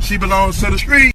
She belongs to the street.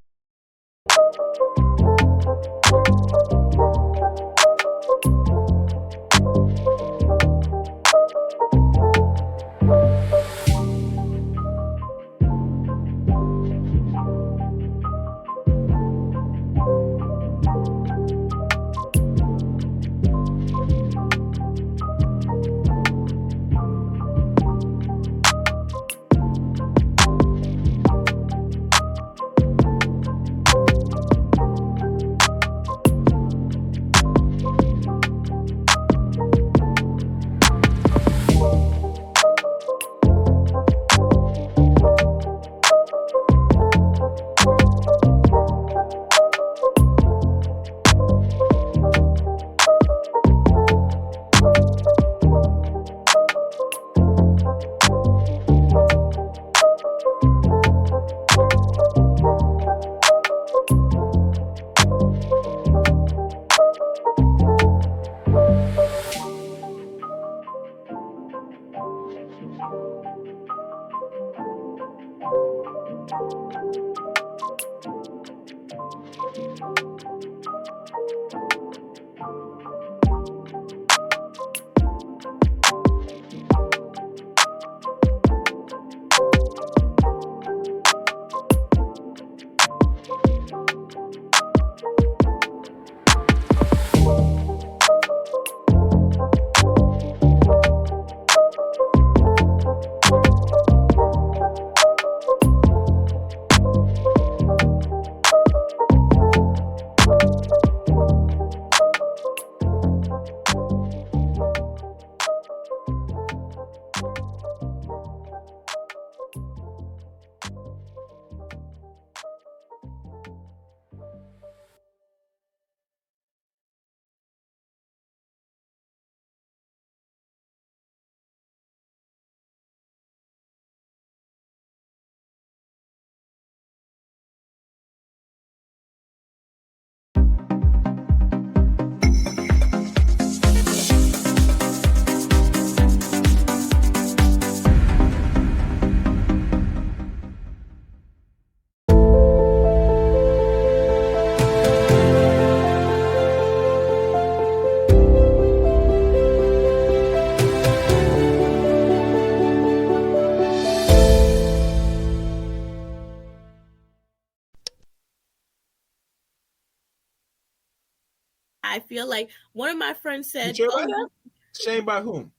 I feel like one of my friends You said, sure "Oh, about that? Shamed by whom?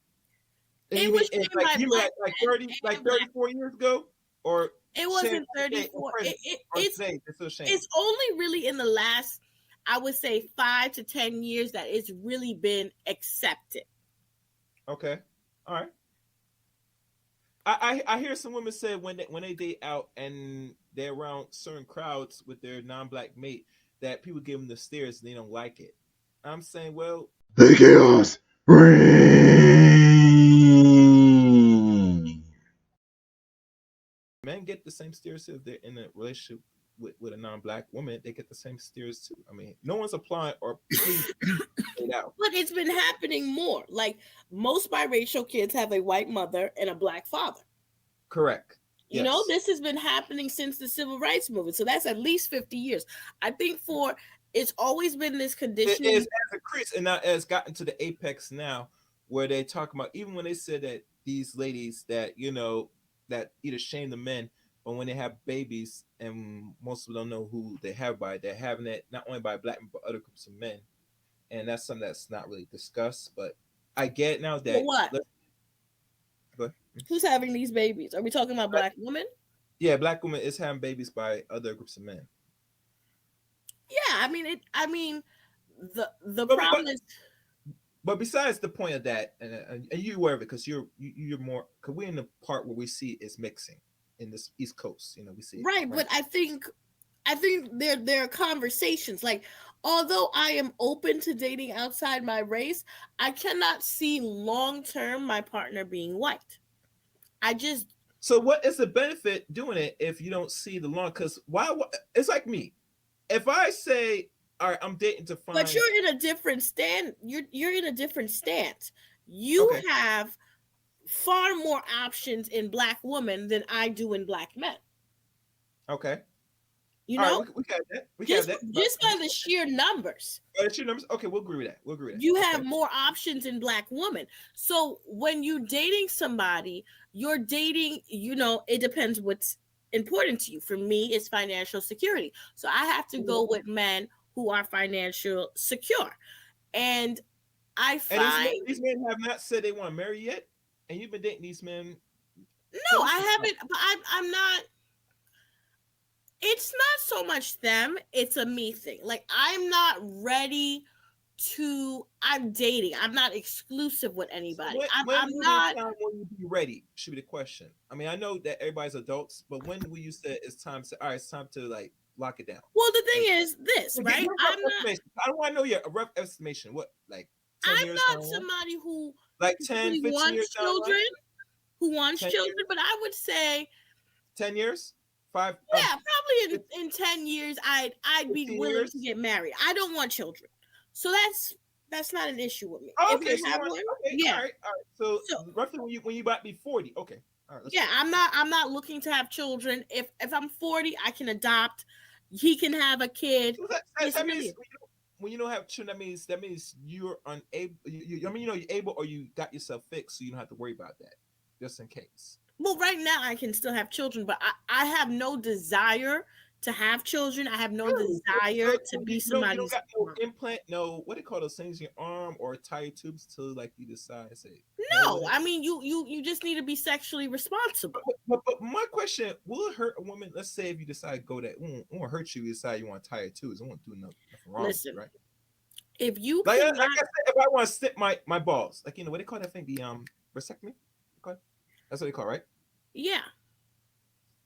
And it was it's shamed like by you mean black like men 30, like and black." 34 years ago, or It shamed wasn't today in 34. present, or today they're still shamed. It's only really in the last, I would say, 5 to 10 years that it's really been accepted. Okay, all right. I hear some women say when they date out and they're around certain crowds with their non-black mate that people give them the stares and they don't like it. I'm saying, well, The chaos reign. men get the same stares if they're in a relationship with a non-black woman. They get the same stares too. I mean, no one's applying or pleading it out. But it's been happening more. Like most biracial kids have a white mother and a black father. Correct. Yes. This has been happening since the civil rights movement. So that's at least 50 years. I think for it's always been this It is conditioning. as increased and now it's gotten to the apex now where they talk about even when they said that these ladies that that either shame the men but when they have babies and most of them don't know who they have by they're having it not only by black men but other groups of men and that's something that's not really discussed but I get now For that what? but, Who's having these babies? Are we talking about black women? yeah, black women is having babies by other groups of men. Yeah, I mean it. I mean, the but but problem is But besides the point of that, and you aware of it because you're more because we're in the part where we see it's mixing in this East Coast. We see it right, but rampant. I think there are conversations like. Although I am open to dating outside my race, I cannot see long term my partner being white. I just So what is the benefit doing it if you don't see the long? Because why? It's like me. If I say, all right, I'm dating to But find. you're in a different stand. You're in a different stance. You Okay, have far more options in black women than I do in black men. okay, You all right, know, we can have that. We can have just that. But just by the sheer numbers, that's your numbers. Okay, we'll agree with that. We'll agree with you that. have Okay. more options in black women. So when you dating somebody, you're dating. It depends what's important to you. For me, it's financial security. So I have to Mhm. go with men who are financial secure, and I And find these men have not said they want to marry yet, and you've been dating these men no, close I to time. haven't. But I'm not. It's not so much them. It's a me thing. Like I'm not ready to. I'm dating. I'm not exclusive with So anybody. when I'm will the not. time when you be ready? Should be the question. I mean, I know that everybody's adults, but when will you say it's time to all right, it's time to like lock it down? Well, the And thing is this, give right? a rough estimation. I don't want to know your a rough estimation. What like 10 years I'm down not the line? somebody who Like 10, really 15 years wants down the line? children. Who wants 10 children? years? But I would say, 10 years? Five yeah, probably 15, in 10 years, I'd be 15 willing to years? get married. I don't want children, so that's not an issue with me. Oh, If okay, so I you have want one, okay, yeah. all right. So So roughly when you might be 40. Okay. All right, let's yeah, go. I'm not looking to have children. If I'm 40, I can adopt. He can have a kid. So It's that means really when you don't have children, that means you're unable. I mean, you're able, or you got yourself fixed, so you don't have to worry about that, just in case. well. Right now, I can still have children, but I have no desire to have children. I have no Really? desire to You be you don't somebody's got no mom. implant, no what do you call those things in your arm or tire tubes till like you decide say hell with No, it. I mean you just need to be sexually responsible. But my question: will it hurt a woman? Let's say if you decide to go that, it won't hurt you. You decide you want tire tubes. It won't do nothing wrong with you, Listen, right? if you Like cannot, I said, if I want to snip my balls, like what they call that thing, the vasectomy. Okay, that's what they call it, right? yeah.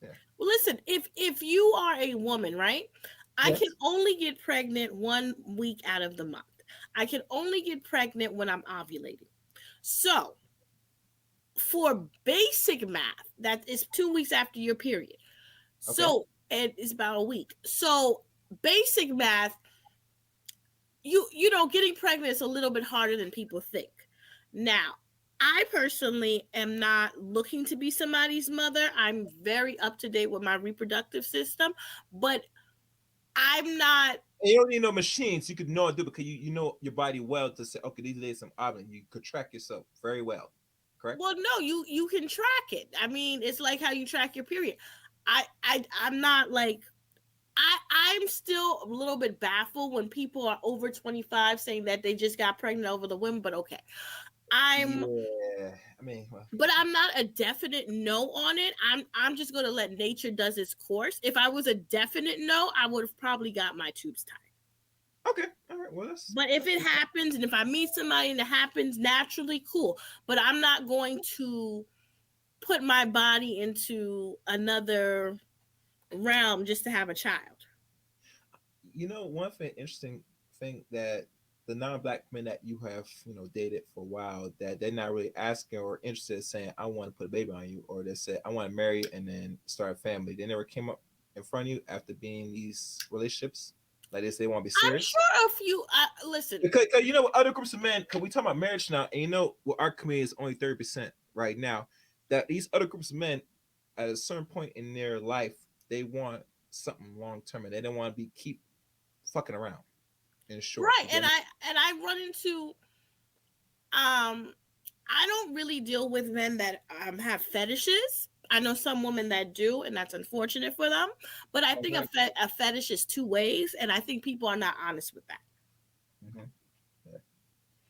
Yeah. Well, listen, if you are a woman, right? I can Yes. only get pregnant 1 week out of the month. I can only get pregnant when I'm ovulating. So, for basic math, that is 2 weeks after your period. Okay. So, and it's about a week. So, basic math, getting pregnant is a little bit harder than people think. Now, I personally am not looking to be somebody's mother. I'm very up to date with my reproductive system, but I'm not. And you don't need no machines. You could know it do because you know your body well to say, okay, these days I'm ovulating. You could track yourself very well. Correct? Well, no, you can track it. I mean, it's like how you track your period. I'm not like I I'm still a little bit baffled when people are over 25 saying that they just got pregnant over the whim, but okay. Yeah, I mean, well, But I'm not a definite no on it. I'm just gonna let nature does its course. If I was a definite no, I would have probably got my tubes tied. okay, all right. Well, But if it happens, and if I meet somebody and it happens naturally, cool. But I'm not going to put my body into another realm just to have a child. one thing interesting thing that the non-black men that you have dated for a while, that they're not really asking or interested in saying I want to put a baby on you, or they said I want to marry you and then start a family. They never came up in front of you after being in these relationships like this. They want to be I'm serious. sure a few. Listen, Because with other groups of men, because we talk about marriage now, and our community is only 30% right now. That these other groups of men, at a certain point in their life, they want something long term, and they don't want to be keep fucking around. In short, right? And I run into I don't really deal with men that have fetishes. I know some women that do, and that's unfortunate for them. But I think a fetish is two ways, and I think people are not honest with that. Mm-hmm.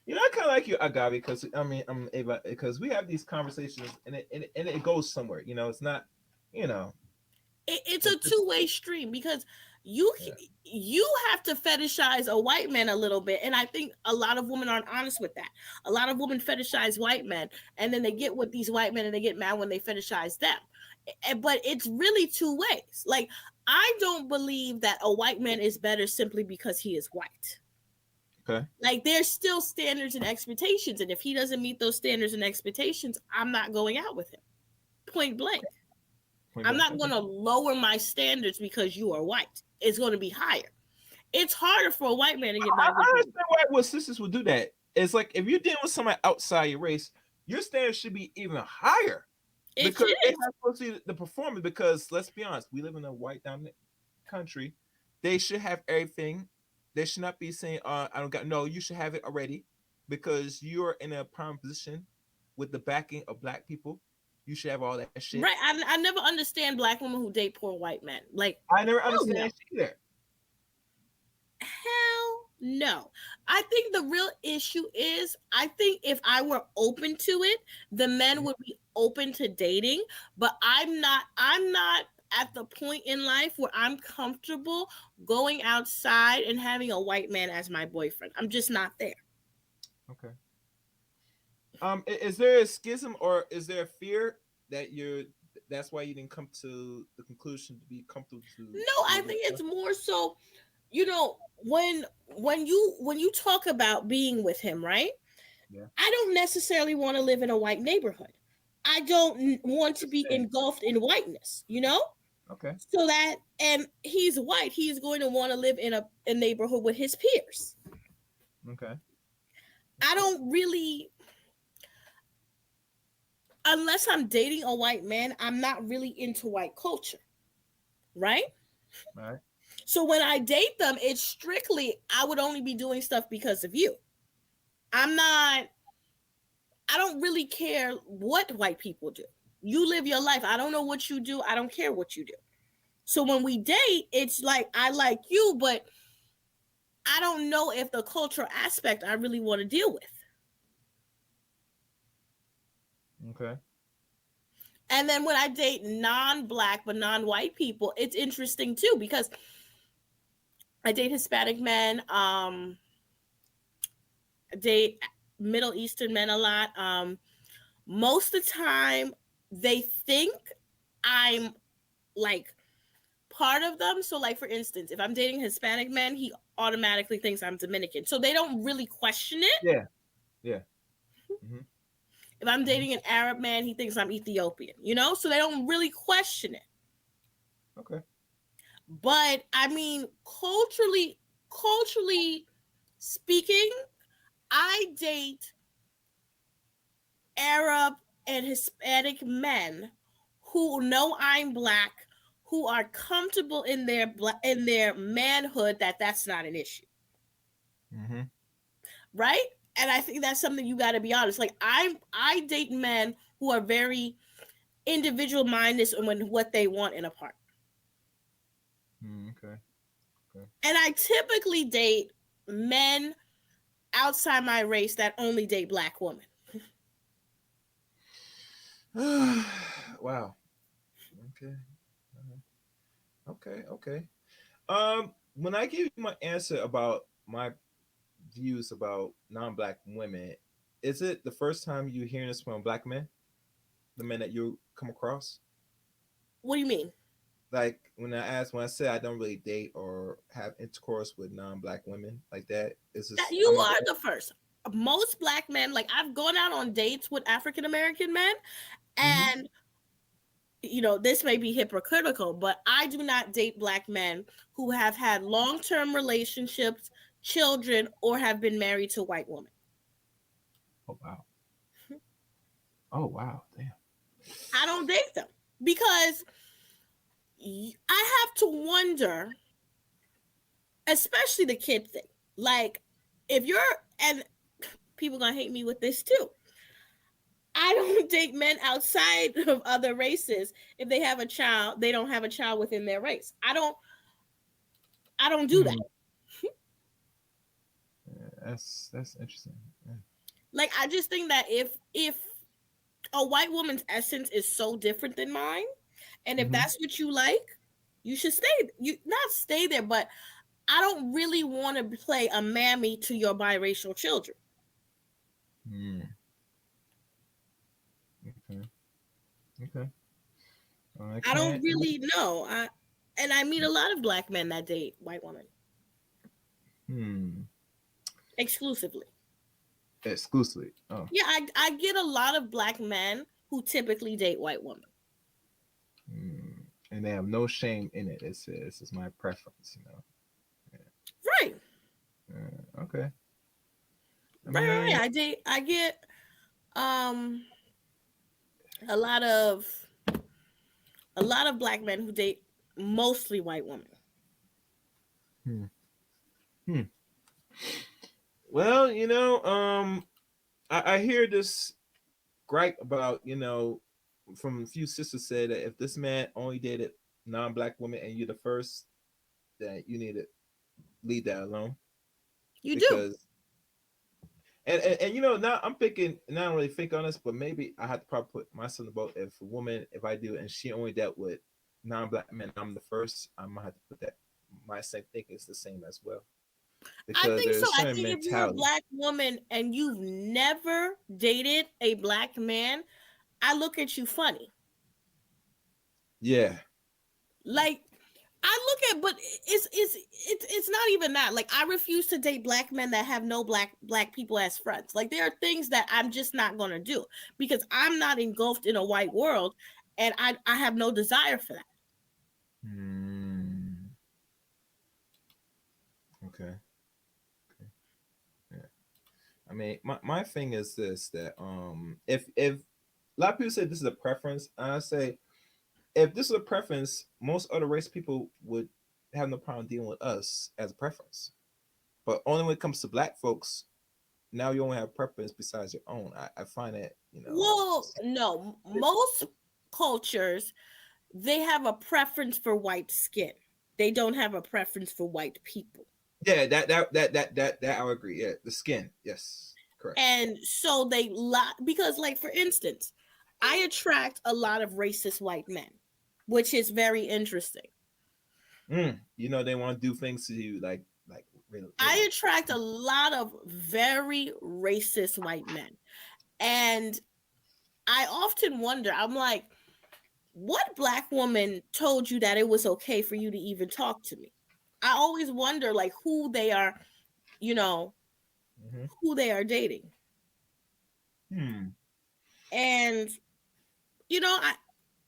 I kind of like you, Agabi, because I mean, Ava, because we have these conversations, and it goes somewhere. It's not, you know, It's a two-way stream because you yeah. you have to fetishize a white man a little bit, and I think a lot of women aren't honest with that. A lot of women fetishize white men, and then they get with these white men and they get mad when they fetishize them. But it's really two ways. Like, I don't believe that a white man is better simply because he is white. Okay. Like, there's still standards and expectations, and if he doesn't meet those standards and expectations, I'm not going out with him. Point blank. I'm not going to lower my standards because you are white. It's going to be higher. It's harder for a white man to get back. I understand why sisters would do that. It's like if you're dealing with somebody outside your race, your standards should be even higher because they have to see the performance. Because let's be honest, we live in a white dominant country. They should have everything. They should not be saying, I don't got." No, you should have it already because you're in a prime position with the backing of black people. You should have all that shit. Right. I never understand black women who date poor white men. Like, I never understand that shit either. Hell no. I think the real issue is, I think if I were open to it, the men would be open to dating, but I'm not at the point in life where I'm comfortable going outside and having a white man as my boyfriend. I'm just not there. Okay. Is there a schism or is there a fear that that's why you didn't come to the conclusion to be comfortable to? No, I think it's more so, when you talk about being with him, right? Yeah. I don't necessarily want to live in a white neighborhood. I don't want to be engulfed in whiteness, Okay. So that, and he's white, he's going to want to live in a neighborhood with his peers. Okay. I don't really, unless I'm dating a white man, I'm not really into white culture, right? Right. So when I date them, it's strictly, I would only be doing stuff because of you. I don't really care what white people do. You live your life. I don't know what you do. I don't care what you do. So when we date, it's like, I like you, but I don't know if the cultural aspect I really want to deal with. Okay. And then when I date non-black but non-white people, it's interesting too, because I date Hispanic men, I date Middle Eastern men a lot. Most of the time they think I'm like part of them. So like, for instance, if I'm dating Hispanic men, he automatically thinks I'm Dominican. So they don't really question it. Yeah. Yeah. Mm-hmm. If I'm dating an Arab man, he thinks I'm Ethiopian, so they don't really question it. Okay. But I mean, culturally speaking, I date Arab and Hispanic men who know I'm black, who are comfortable in their manhood, that's not an issue. Mm-hmm. Right? And I think that's something you got to be honest. Like, I date men who are very individual minded and what they want in a partner. Okay. And I typically date men outside my race that only date black women. Wow. Okay. Okay. Okay. When I give you my answer about my views about non-black women, is it the first time you hearing this from black men, the men that you come across? What do you mean? Like when I say I don't really date or have intercourse with non-black women like that, is That this you I'm are the first. Most black men, like I've gone out on dates with African American men, mm-hmm. and this may be hypocritical, but I do not date black men who have had long-term relationships, children, or have been married to white women. Oh wow. Oh wow. Damn. I don't date them because I have to wonder, especially the kid thing. Like, if you're, and people gonna hate me with this too. I don't date men outside of other races if they have a child, they don't have a child within their race. I don't do that. Hmm. Yeah, that's interesting. Yeah. Like, I just think that if a white woman's essence is so different than mine, and if Mm-hmm. that's what you like, you should stay. You not stay there, but I don't really want to play a mammy to your biracial children. Hmm. Okay. Okay. I I don't can't. really know. I meet a lot of black men that date white women Hmm. exclusively. Exclusively. Oh. Yeah, I get a lot of black men who typically date white women. Hmm. And they have no shame in it. This is my preference. Right. Okay. I Right. mean, I get um a lot of black men who date mostly white women. hmm. Hmm. Well, I hear this gripe about, from a few sisters said that if this man only dated non-black women and you're the first, that you need to leave that alone You do. because and now I'm thinking, and I don't really think on this, but maybe I have to probably put myself in the boat. If a woman, if I do and she only dealt with non-black men, I'm the first, I'm gonna have to put that my same thinking is the same as well, I because think so. there's a I certain think if you're a mentality. black woman and you've never dated a black man, I look at you funny. Yeah. Like, I look at, but it's not even that. Like, I refuse to date black men that have no black people as friends. Like, there are things that I'm just not gonna do because I'm not engulfed in a white world, and I have no desire for that. Mm, okay. Okay. Yeah. I mean, my thing is this, that if a lot of people say this is a preference, and I say if this is a preference, most other race people would have no problem dealing with us as a preference. But only when it comes to black folks, now you only have preference besides your own. I find that, Well, no, most cultures they have a preference for white skin. They don't have a preference for white people. yeah, that I agree. Yeah, the skin, yes, correct. And so because, like, for instance, I attract a lot of racist white men, which is very interesting. They want to do things to you like really, I really. attract a lot of very racist white men. And I often wonder, I'm like, what black woman told you that it was okay for you to even talk to me? I always wonder, like, who they are, you know, Mm-hmm. who they are dating. Hmm. And,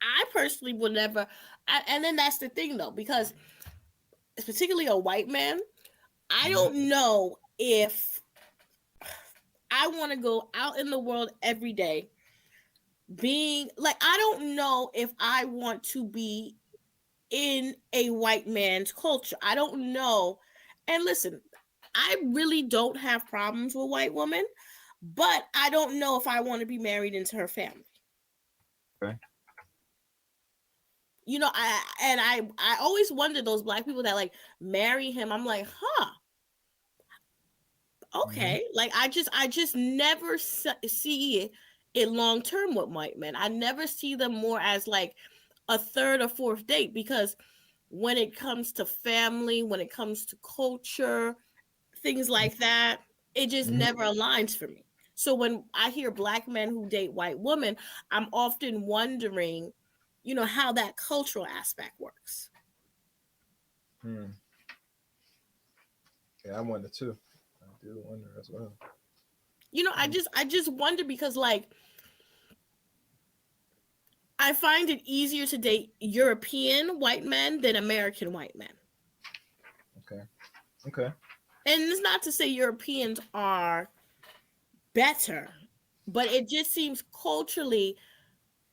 I personally would never, and then that's the thing though, because particularly a white man, I Mm-hmm. don't know if I want to go out in the world every day being like, I don't know if I want to be in a white man's culture. I don't know. And listen, I really don't have problems with white women, but I don't know if I want to be married into her family. Okay. I always wonder those black people that like marry him. I'm like, huh, Mm-hmm. okay. Like I just never see it long term with white men. I never see them more as like a third or fourth date, because when it comes to family, when it comes to culture, things like that, it just Mm-hmm. never aligns for me. So when I hear black men who date white women, I'm often wondering, how that cultural aspect works. Mm. Yeah, I wonder too. I do wonder as well. Mm. I just wonder because like I find it easier to date European white men than American white men. Okay. Okay. And it's not to say Europeans are better, but it just seems culturally.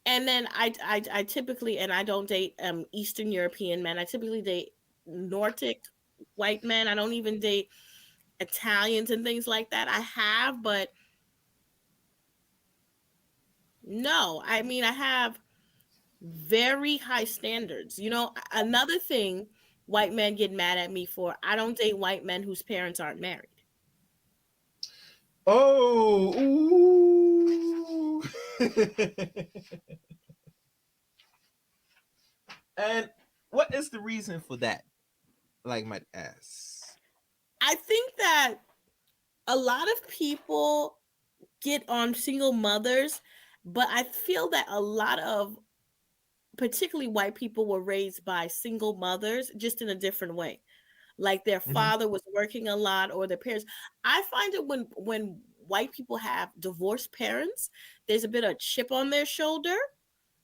And then I typically, and I don't date Eastern European men. I typically date Nordic white men. I don't even date Italians and things like that. I have, but no. I mean, I have very high standards. Another thing white men get mad at me for, I don't date white men whose parents aren't married. Oh, ooh. And what is the reason for that? Like my ass. I think that a lot of people get on single mothers, but I feel that a lot of particularly white people were raised by single mothers just in a different way. Like their Mm-hmm. father was working a lot or their parents. I find it when white people have divorced parents, there's a bit of chip on their shoulder,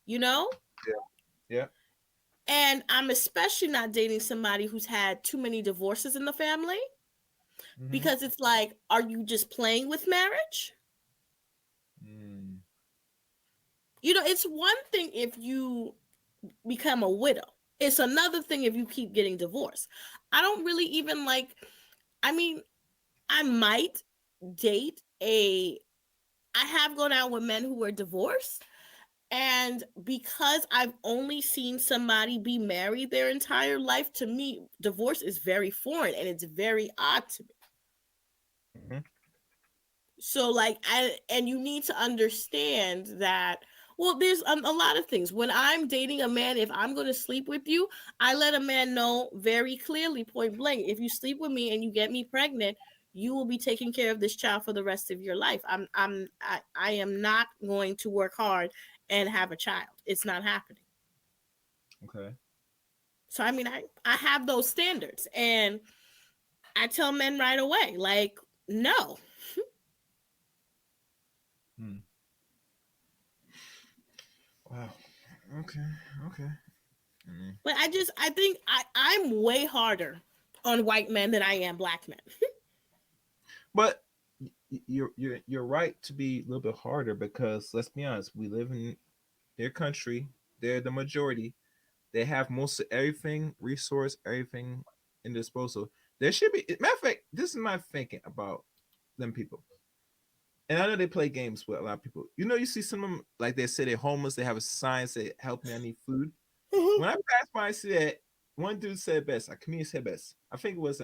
you know? Yeah. Yeah. And I'm especially not dating somebody who's had too many divorces in the family, Mm-hmm. because it's like, are you just playing with marriage? Mm. It's one thing if you become a widow. It's another thing if you keep getting divorced. I don't really even like, I mean, I might date a I have gone out with men who were divorced, and because I've only seen somebody be married their entire life, to me divorce is very foreign and it's very odd to me. Mm-hmm. So like and you need to understand that, well, there's a lot of things. When I'm dating a man, if I'm going to sleep with you, I let a man know very clearly, point blank, if you sleep with me and you get me pregnant, you will be taking care of this child for the rest of your life. I am not going to work hard and have a child. It's not happening. Okay. So I mean, I have those standards, and I tell men right away, like, no. Hmm. Wow. Okay. Okay. Mm. But I think I'm way harder on white men than I am black men. But you're right to be a little bit harder because let's be honest, we live in their country. They're the majority. They have most of everything, resource, everything in disposal. There should be matter of fact, this is my thinking about them people. And I know they play games with a lot of people. You see some of them, like they say they're homeless, they have a sign say, help me, I need food. When I pass by, I see that one dude said best, a comedian said best. I think it was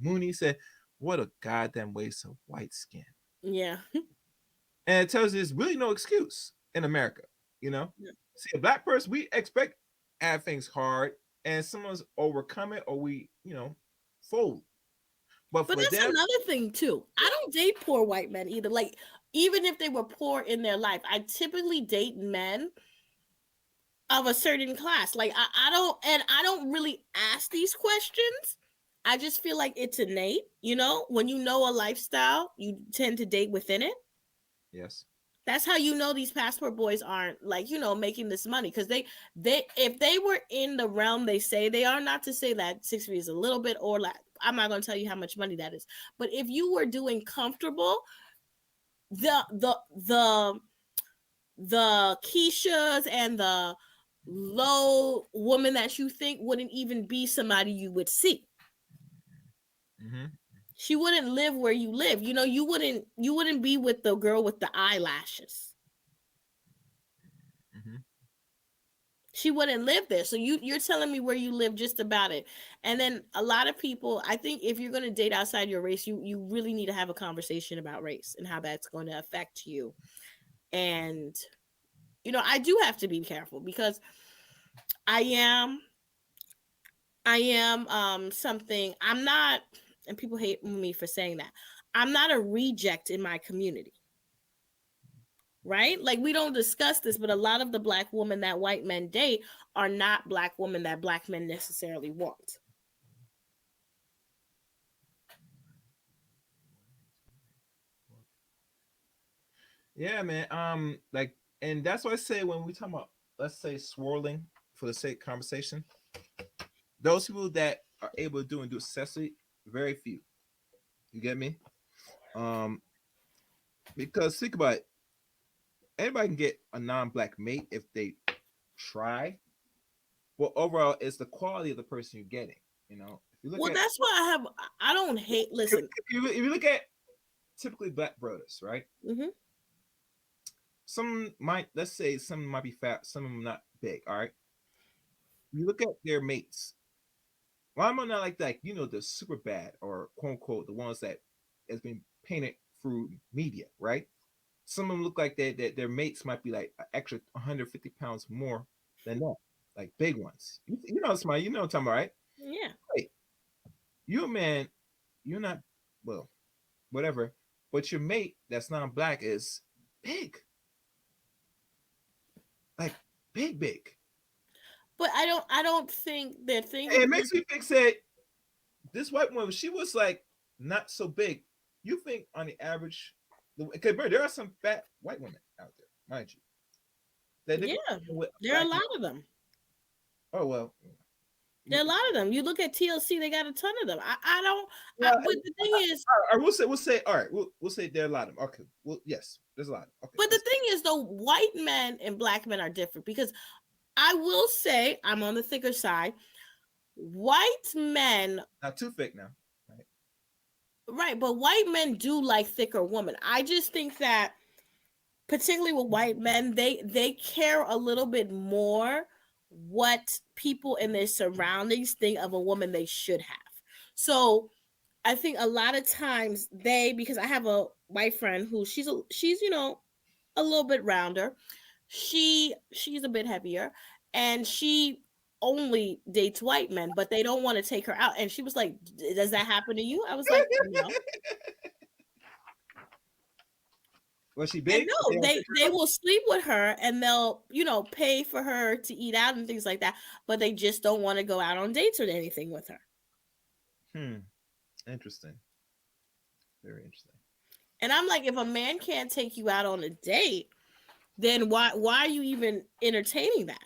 Mooney said, what a goddamn waste of white skin. Yeah. And it tells you there's really no excuse in America, you know? See, a black person, we expect have things hard and someone's overcome it or we, fold. But But for that's them, another thing too. I don't date poor white men either. Like, even if they were poor in their life, I typically date men of a certain class. Like I don't really ask these questions. I just feel like it's innate, when you know a lifestyle, you tend to date within it. yes. That's how you know these passport boys aren't like, making this money, because they if they were in the realm they say they are, not to say that 6 feet is a little bit, or like, I'm not going to tell you how much money that is, but if you were doing comfortable, the the the the Keishas and the low woman that you think wouldn't even be somebody you would see. Mm-hmm. She wouldn't live where you live. You wouldn't be with the girl with the eyelashes. Mm-hmm. She wouldn't live there. So you're telling me where you live, just about it. And then a lot of people, I think if you're going to date outside your race, you really need to have a conversation about race and how that's going to affect you. And I do have to be careful because I am something. I'm not, and people hate me for saying that. I'm not a reject in my community. Right? Like, we don't discuss this, but a lot of the black women that white men date are not black women that black men necessarily want. Yeah, man. Like, and that's why I say when we talk about, let's say, swirling for the sake of conversation, those people that are able to do and do successfully, very few. You get me? Um, because think about it, anybody can get a non-black mate if they try. But overall, it's the quality of the person you're getting. If you look Well, at that's why I don't hate. Listen. if you look at typically black brothers, right? Hmm. Some might, let's say, some might be fat, some of them not big. All right, you look at their mates. Why am I not like that? The super bad, or quote unquote the ones that has been painted through media, right? Some of them look like that their mates might be like an extra 150 pounds more than that, like big ones. Smile. You know what I'm talking about, right? Yeah. Hey, you a man, you're not, well, whatever, but your mate that's not black is big, like big. But I don't think the thing And with it makes me think that this white woman, she was like not so big. You think on the average, because there are some fat white women out there, mind you, that they go yeah, with a there are a black lot man. of them. Oh well, There you, are a lot of them. You look at TLC, they got a ton of them. I don't. well, But the thing is, I we'll say, all right, we'll say there are a lot of them. Okay, well, yes, there's a lot. Okay, but the that's thing is, though, white men and black men are different because I will say I'm on the thicker side. White men, not too thick now, right? right? But white men do like thicker women. I just think that, particularly with white men, they care a little bit more what people in their surroundings think of a woman they should have. So I think a lot of times because I have a white friend who she's a little bit rounder. She's a bit heavier, and she only dates white men, but they don't want to take her out. And she was like, "Does that happen to you?" I was like, "No." Was she And big? They no, don't they take her they out? will sleep with her and they'll pay for her to eat out and things like that, but they just don't want to go out on dates or anything with her. Hmm. Interesting. Very interesting. And I'm like, if a man can't take you out on a date, then why are you even entertaining that?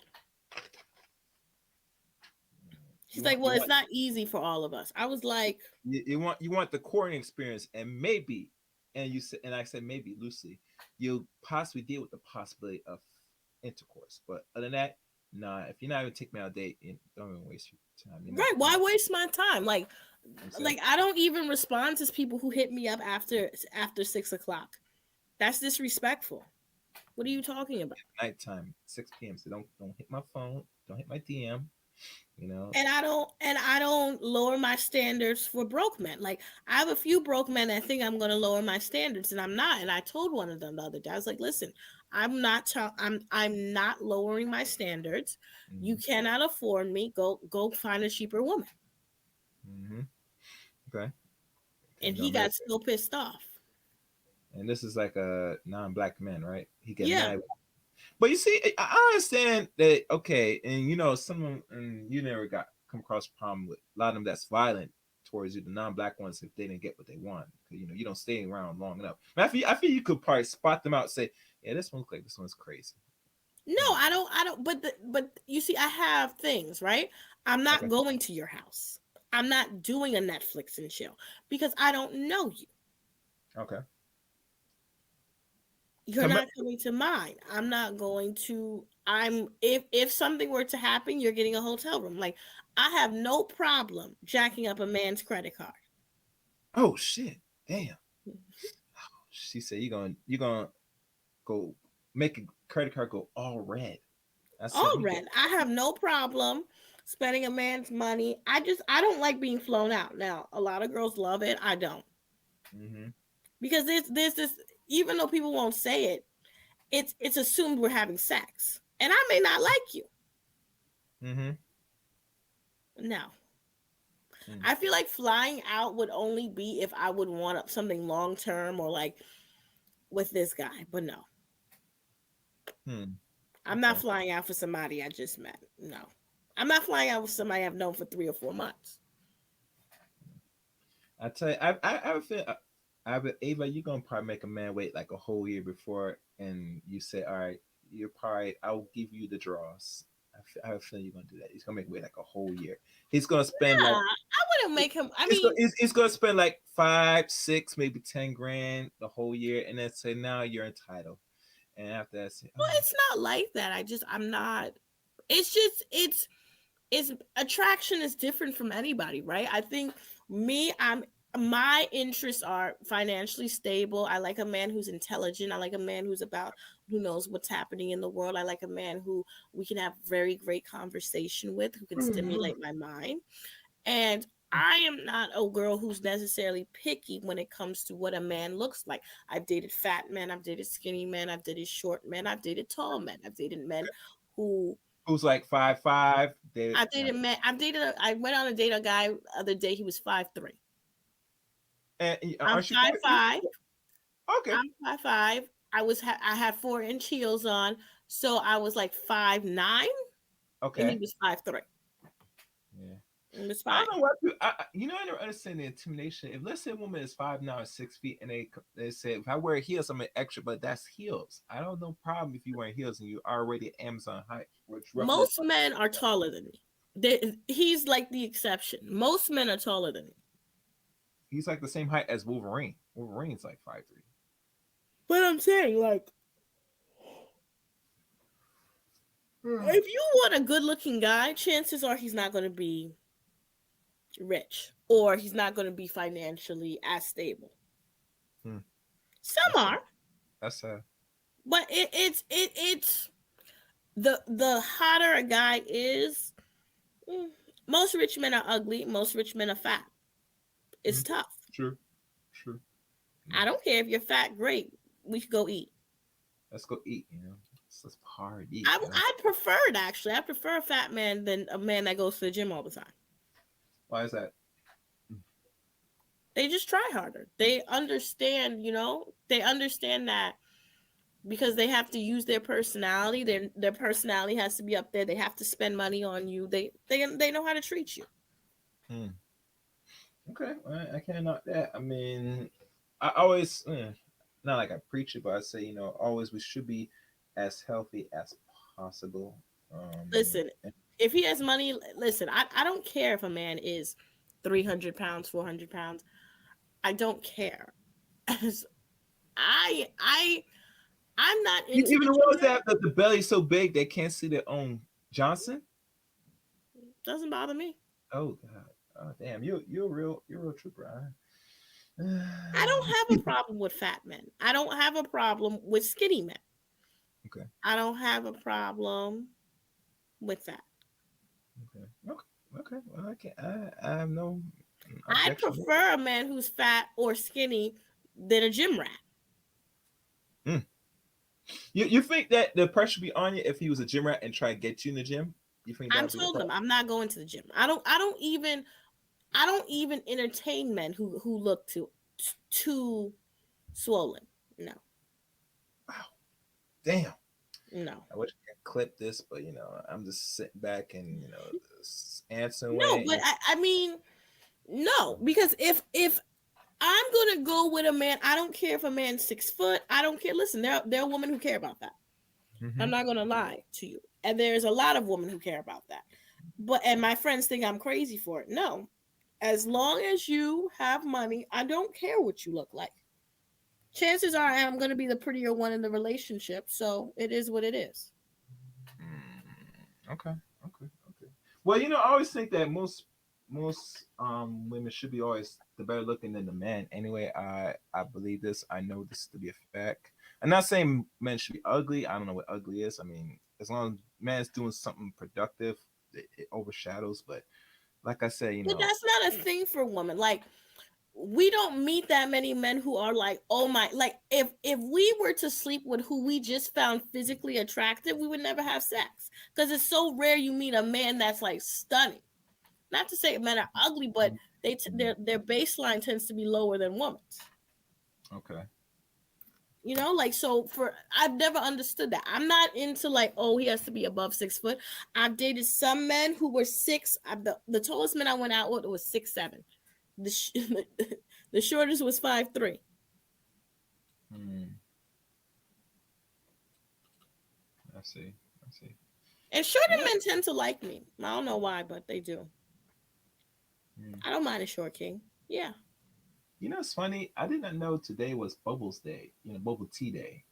You She's like, want well, it's not easy for all of us. I was like, you want the courting experience, and maybe, and you said, and I said maybe loosely, you'll possibly deal with the possibility of intercourse. But other than that, nah. If you're not even taking me out on a date, don't even waste your time. You're not. right, why waste my time? I'm saying Like I don't even respond to people who hit me up after 6 o'clock. That's disrespectful. What are you talking about? nighttime, 6 p.m. So don't hit my phone. Don't hit my DM. You know. And I don't lower my standards for broke men. Like I have a few broke men that think I'm going to lower my standards, and I'm not. And I told one of them the other day, I was like, "Listen, I'm not lowering my standards. You Mm-hmm. cannot afford me. Go find a cheaper woman." Mm-hmm. Okay. And And he got so pissed off. this is like a non-black man, right? He get Yeah. mad. But you see, I understand that. Okay, and someone, and you never got come across a problem with a lot of them that's violent towards you, the non-black ones, if they didn't get what they want. You don't stay around long enough. I feel you could probably spot them out, and say, yeah, this one looks like this one's crazy. No, I don't. But you see, I have things, right? I'm not Okay. going to your house. I'm not doing a Netflix and chill because I don't know you. Okay. You're Come back. not coming to mine. I'm not going to. If something were to happen, you're getting a hotel room. Like I have no problem jacking up a man's credit card. Oh shit! Damn. She said you're gonna go make a credit card go all red. That's it. All I'm good. red. I have no problem spending a man's money. I don't like being flown out. Now, a lot of girls love it. I don't. Mm-hmm. Because there's this, even though people won't say it, it's assumed we're having sex. And I may not like you. Mm-hmm. No. Mm. I feel like flying out would only be if I would want something long term or like with this guy. But no. Hmm. I'm not Okay. flying out for somebody I just met. No. I'm not flying out with somebody I've known for 3 or 4 months. I tell you, I have a feel. Ava, you're gonna probably make a man wait like a whole year before, and you say, all right, you're probably, I'll give you the draws. I have a feeling you're gonna do that. He's gonna make me wait like a whole year. He's gonna spend Yeah, like I wouldn't make him. I he's gonna, mean, he's gonna spend like 5, 6, maybe 10 grand the whole year, and then say, now you're entitled. And after that, say, well, oh, it's not like that. I'm not. It's just, it's attraction is different from anybody, right? I think my interests are financially stable. I like a man who's intelligent. I like a man who knows what's happening in the world. I like a man who we can have very great conversation with, who can stimulate my mind. And I am not a girl who's necessarily picky when it comes to what a man looks like. I've dated fat men, I've dated skinny men, I've dated short men, I've dated tall men, I've dated men who who's like 5'5"? They, I've dated men. I went on a date a guy the other day. He was 5'3". and I'm aren't you 5'5". okay? I'm 5'5". I had 4-inch heels on, so I was like 5'9", and he Okay. was 5'3". Yeah. It was I fine. don't know what I never understand the intimidation. If let's say a woman is 5'9" or 6 feet, and they say if I wear heels, I'm an extra, but that's heels. I don't no problem if you wear heels and you already at Amazon height, which roughly is Most men are taller than me. He's like the exception. Most men are taller than me. he's like the same height as Wolverine. Wolverine's like 5'3". But I'm saying, like, if you want a good-looking guy, chances are he's not going to be rich or he's not going to be financially as stable. Hmm. Some That's a are, that's a but it's the hotter a guy is. mm, Most rich men are ugly. Most rich men are fat. hmm. It's tough. True, true. Hmm. I don't care if you're fat. Great, we should go eat. Let's go eat. Let's hard eat. I prefer it actually. I prefer a fat man than a man that goes to the gym all the time. Why is that? They just try harder. They understand, they understand that because they have to use their personality. Their personality has to be up there. They have to spend money on you. They know how to treat you. Hmm. Okay, I can't knock that. I mean, I always, not like I preach it, but I say, always we should be as healthy as possible. Listen, And if he has money, listen, I don't care if a man is 300 pounds, 400 pounds. I don't care. I I'm not into even the the ones gym. that the belly's so big they can't see their own Johnson. Doesn't bother me. Oh God, oh damn, you're a real trooper. Huh? I don't have a problem with fat men. I don't have a problem with skinny men. Okay, I don't have a problem with that. okay, okay, okay. Well, I can't. I have no I'd objection. prefer a man who's fat or skinny than a gym rat. Mm. You think that the pressure be on you if he was a gym rat and try to get you in the gym? You think that I'm would be the told them problem? I'm not going to the gym. I don't even entertain men who look too swollen. No. Wow, damn. No. I wish I could clip this, but I'm just sitting back and just answering No, away. but I mean, no, because if I'm gonna go with a man, I don't care if a man's 6 foot. I don't care. Listen, there are women who care about that. Mm-hmm. I'm not gonna lie to you. And there's a lot of women who care about that. And my friends think I'm crazy for it. No. As long as you have money, I don't care what you look like. Chances are I'm gonna be the prettier one in the relationship, so it is what it is. Okay, okay, okay. Well, I always think that most women should be always the better looking than the man. Anyway, I believe this. I know this to be a fact. I'm not saying men should be ugly. I don't know what ugly is. I mean, as long as man's doing something productive, it overshadows. But like I said, But that's not a thing for women. Like, we don't meet that many men who are like, oh my, like if we were to sleep with who we just found physically attractive, we would never have sex, because it's so rare you meet a man that's like stunning. Not to say men are ugly, but their baseline tends to be lower than women's. okay. You know, like, so for, I've never understood that. I'm not into like, oh, he has to be above 6 foot. I've dated some men who were six. The tallest man I went out with was 6'7". The the shortest was 5'3". Hmm. I see. I see. And shorter Yeah. men tend to like me. I don't know why, but they do. Hmm. I don't mind a short king. Yeah. It's funny. I did not know today was Bubbles Day. Bubble Tea Day.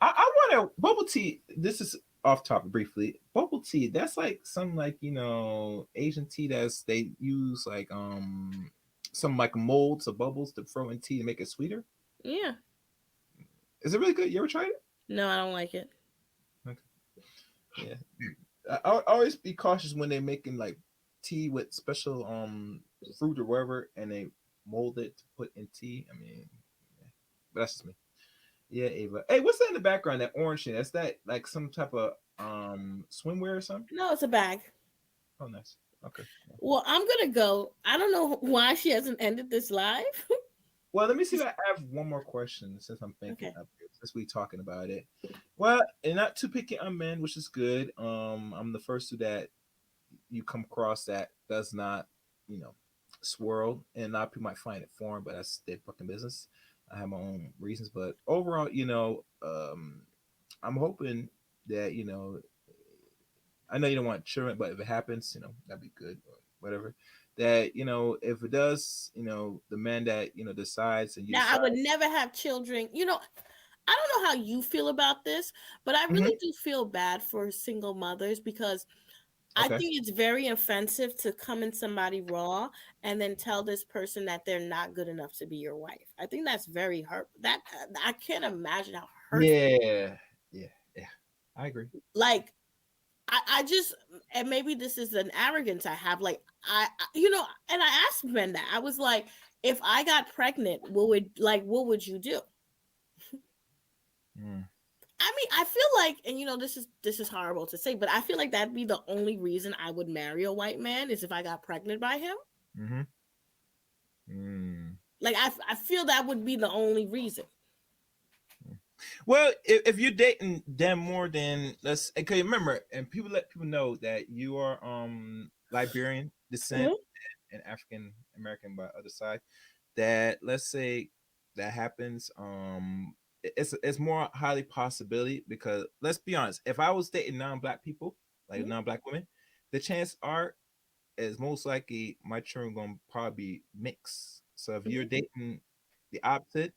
I want to bubble tea. This is off topic briefly. Bubble tea. That's like some like Asian tea that's they use like some like molds of bubbles to throw in tea to make it sweeter. Yeah. Is it really good? You ever tried it? No, I don't like it. Okay. Yeah. I always be cautious when they're making like tea with special fruit or whatever, and they mold it to put in tea. I mean, yeah. But that's just me. Yeah, Ava. Hey, what's that in the background? That orange thing? That's that like some type of swimwear or something? No, it's a bag. Oh, nice. Okay. Well, I'm gonna go. I don't know why she hasn't ended this live. Well, let me see if I have one more question since I'm thinking Okay. up here, since we talking about it. Well, and not too picky on men, which is good. I'm the first to that you come across that does not, you know, swirl, and a lot of people might find it foreign, but that's their fucking business. I have my own reasons, but overall, I'm hoping that I know you don't want children, but if it happens, that'd be good or whatever. That if it does, the man that decides and you Now, I decide. would never have children. I don't know how you feel about this, but I Hmm. really do feel bad for single mothers, because I Okay. think it's very offensive to come in somebody raw and then tell this person that they're not good enough to be your wife. I think that's very hurt. That I can't imagine how hurtful. Yeah. Yeah. Yeah. I agree. Like, I just, and maybe this is an arrogance I have. Like, and I asked men that. I was like, if I got pregnant, what would you do? Mm. I mean, I feel like, and this is horrible to say, but I feel like that'd be the only reason I would marry a white man, is if I got pregnant by him. Mm-hmm. Mm. Like, I feel that would be the only reason. Well, if you're dating them more than let's okay, remember, and people let people know that you are Liberian descent Mhm. and African American by other side. That let's say that happens, it's more highly possibility because let's be honest, if I was dating non-black people, like Mhm. non-black women, the chance are is most likely my children gonna probably be mixed. So if you're Mhm. dating the opposite,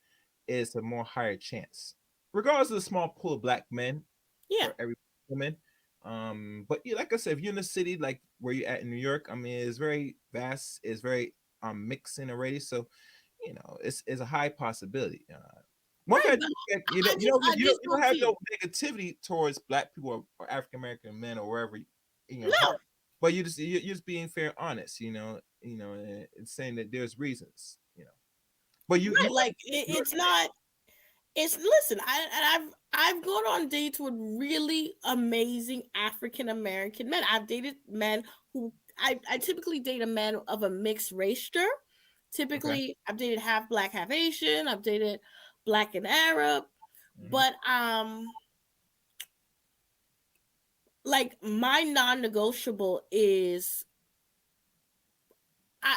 it's a more higher chance. Regardless of the small pool of black men Yeah. for every woman. But yeah, like I said, if you're in the city like where you're at in New York, I mean it's very vast, it's very mixing already. So, it's a high possibility. One thing Right. I But do, you I don't you just don't I you don't just you don't don't have see no it. negativity towards black people or African American men or wherever in your No. heart, but you're just being fair, honest, and saying that there's reasons, But you Right. Like, it's not. It's, listen. I've gone on dates with really amazing African American men. I've dated men who I typically date a man of a mixed race. okay. Typically, I've dated half black, half Asian. I've dated black and Arab. Hmm. But like, my non-negotiable is, I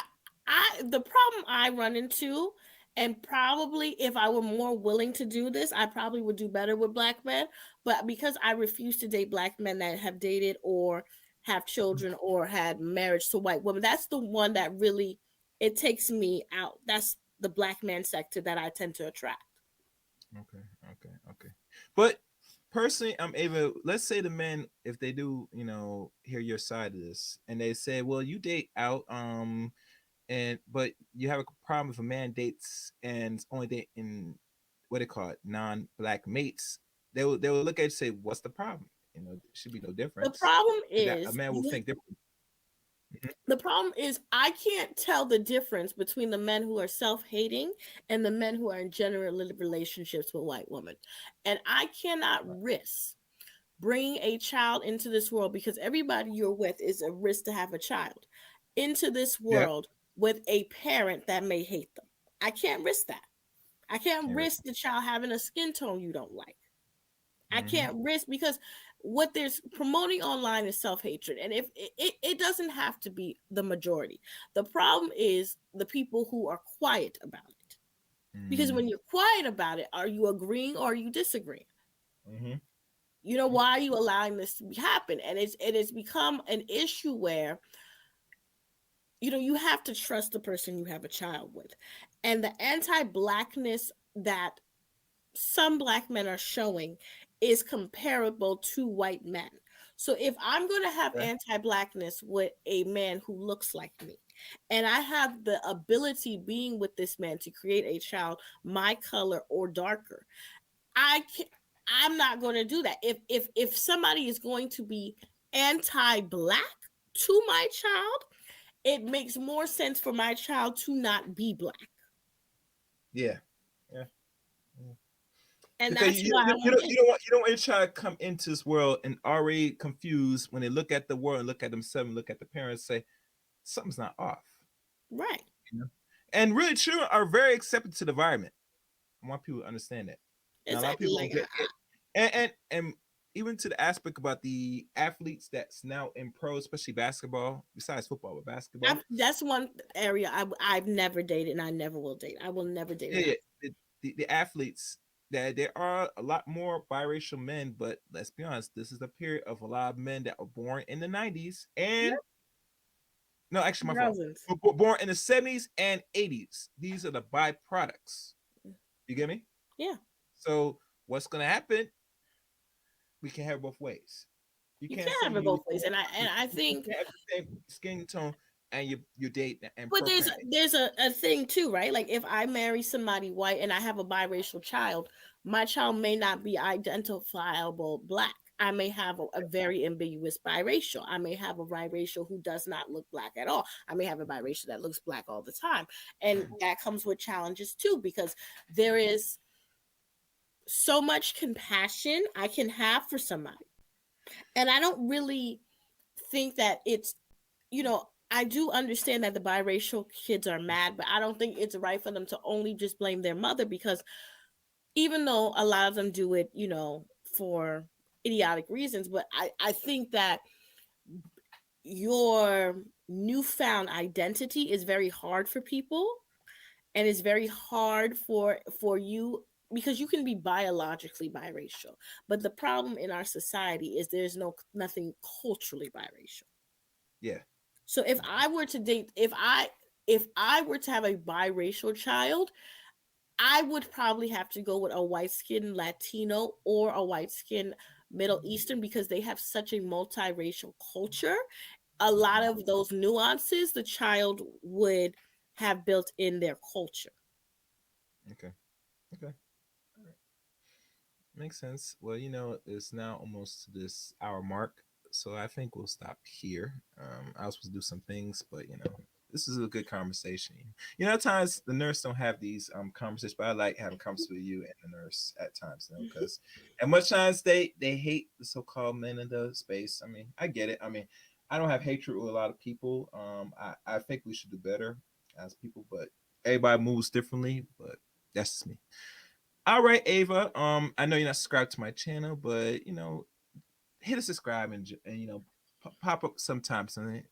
the problem I run into, and probably if I were more willing to do this, I probably would do better with black men. But because I refuse to date black men that have dated or have children or had marriage to white women, that's the one that really, it takes me out. That's the black man sector that I tend to attract. Okay, okay. But personally, I'm able. Let's say the men, if they do, hear your side of this, and they say, "Well, you date out, and but you have a problem if a man dates and is only dating what they call it, non-black mates." they will look at it and say, "What's the problem?" There should be no The difference. problem That a is man will you think differently. Mhm. the problem is I can't tell the difference between the men who are self-hating and the men who are in general relationships with white women. And I cannot risk bringing a child into this world, because everybody you're with is a risk to have a child into this Yeah, world with a parent that may hate them. I can't risk that. I can't can't risk. risk the child having a skin tone you don't like. I Mm-hmm. can't risk, because what there's promoting online is self-hatred. And if it doesn't have to be the majority. The problem is the people who are quiet about it. Because Mm-hmm. when you're quiet about it, are you agreeing or are you disagreeing? Mm-hmm. Why are you allowing this to happen? And it's become an issue where you have to trust the person you have a child with. And the anti-blackness that some black men are showing is comparable to white men. So if I'm going to have Okay. anti-blackness with a man who looks like me, and I have the ability being with this man to create a child my color or darker, I can, I'm not going to do that. If somebody is going to be anti-black to my child, it makes more sense for my child to not be black. Yeah. Yeah. Yeah. And Because that's why I you want don't it. want your child to come into this world and already confused when they look at the world and look at themselves and look at the parents and say something's not off. Right. You know? And really, children are very accepted to the environment. I want people to understand that. Now, a lot of Exactly. people Like don't get, and even to the aspect about the athletes that's now in pro, especially basketball, besides football, but basketball. That's one area I've never dated, and I never will date. I will never date Yeah, an yeah. athlete. The athletes that there are a lot more biracial men, but let's be honest, this is the period of a lot of men that were born in the 90s and Yep. no, actually my fault. Thousands. Born in the 70s and 80s. These are the byproducts. You get me? Yeah. So what's gonna happen? We can have both ways. You You can't can't say have it you both ways, and I you think. can't have the same skin tone and you date and But there's procreate. there's a thing too, right? Like if I marry somebody white and I have a biracial child, my child may not be identifiable black. I may have a very ambiguous biracial. I may have a biracial who does not look black at all. I may have a biracial that looks black all the time. And that comes with challenges too, because there is so much compassion I can have for somebody. And I don't really think that I do understand that the biracial kids are mad, but I don't think it's right for them to only just blame their mother, because even though a lot of them do it, for idiotic reasons, but I think that your newfound identity is very hard for people, and it's very hard for you, because you can be biologically biracial, but the problem in our society is there's nothing culturally biracial. Yeah. So if I were to date, if I were to have a biracial child, I would probably have to go with a white skinned Latino or a white skinned Middle Eastern, because they have such a multiracial culture. A lot of those nuances the child would have built in their culture. Okay. Okay. All right. Makes sense. Well, it's now almost to this hour mark, so I think we'll stop here. I was supposed to do some things, but this is a good conversation. At times the nurse don't have these conversations, but I like having conversations with you and the nurse at times, because at much times they hate the so-called men in the space. I mean, I get it. I mean, I don't have hatred with a lot of people. I think we should do better as people, but everybody moves differently. But that's just me. All right, Ava. I know you're not subscribed to my channel, but hit a subscribe and pop up sometimes. And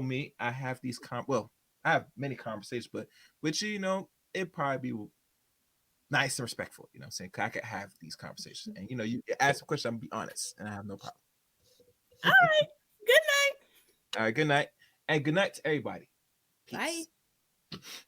me. I have these I have many conversations, but with you, it probably be nice and respectful. You know what I'm saying? 'Cause I could have these conversations, and you ask a question, I'm gonna be honest, and I have no problem. All right. Good night. All right, good night, and good night to everybody. Bye. Peace.